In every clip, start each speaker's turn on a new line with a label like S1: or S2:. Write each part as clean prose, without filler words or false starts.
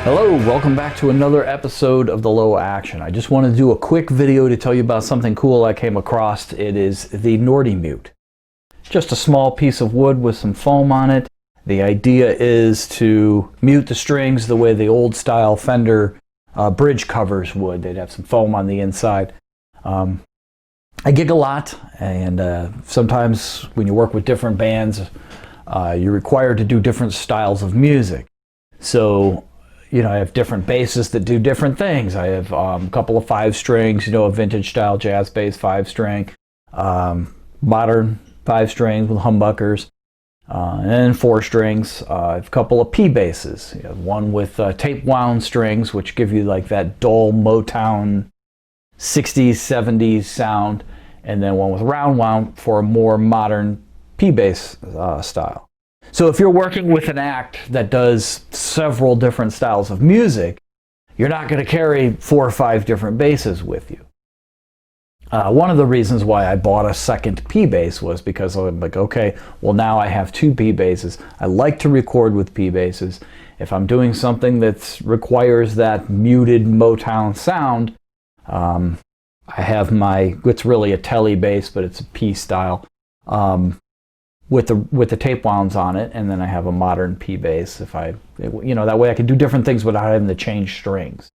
S1: Hello, welcome back to another episode of The Low Action. I just want to do a quick video to tell you about something cool I came across. It is the NordyMute. Just a small piece of wood with some foam on it. The idea is to mute the strings the way the old style Fender bridge covers would. They'd have some foam on the inside. I gig a lot, and sometimes when you work with different bands, you're required to do different styles of music. So, you know, I have different basses that do different things. I have a couple of 5 strings, you know, a vintage style jazz bass 5-string, modern 5 strings with humbuckers, and then 4 strings. I have a couple of P basses, one with tape wound strings, which give you like that dull Motown 60s, 70s sound, and then one with round wound for a more modern P bass style. So if you're working with an act that does several different styles of music, you're not going to carry 4 or 5 different basses with you. One of the reasons why I bought a second P bass was because I'm like, okay, well now I have 2 P basses. I like to record with P basses. If I'm doing something that requires that muted Motown sound, I have it's really a telly bass, but it's a P style. With the tape wounds on it, and then I have a modern P bass. That way I can do different things without having to change strings.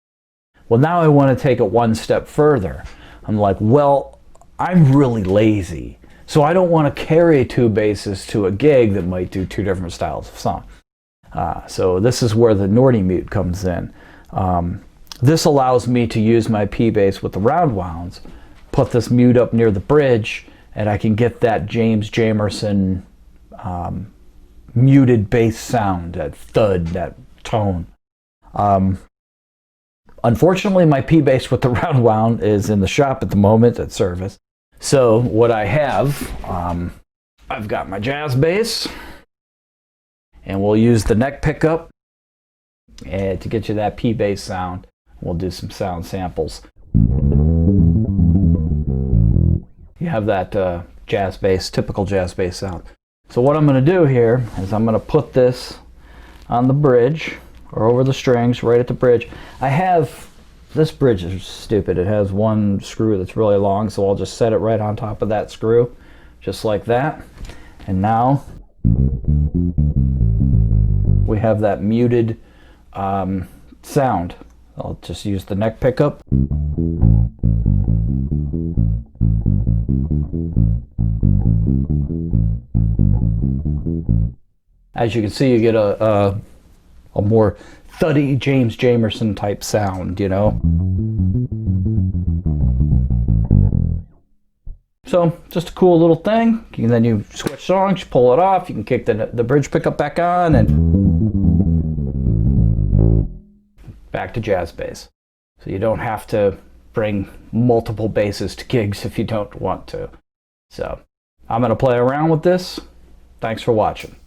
S1: Well, now I want to take it one step further. I'm like, well, I'm really lazy, so I don't want to carry 2 basses to a gig that might do 2 different styles of song. So this is where the NordyMute comes in. This allows me to use my P bass with the round wounds, put this mute up near the bridge, and I can get that James Jamerson muted bass sound, that thud, that tone. Unfortunately, my P bass with the round wound is in the shop at the moment at service. So what I have, I've got my jazz bass, and we'll use the neck pickup to get you that P bass sound. We'll do some sound samples. You have that jazz bass, typical jazz bass sound. So what I'm going to do here is I'm going to put this on the bridge, or over the strings, right at the bridge. This bridge is stupid. It has one screw that's really long, so I'll just set it right on top of that screw, just like that. And now we have that muted sound. I'll just use the neck pickup. As you can see, you get a more thuddy James Jamerson type sound, you know. So just a cool little thing. And then you switch songs, you pull it off, you can kick the bridge pickup back on, and back to jazz bass. So you don't have to bring multiple basses to gigs if you don't want to. So I'm going to play around with this. Thanks for watching.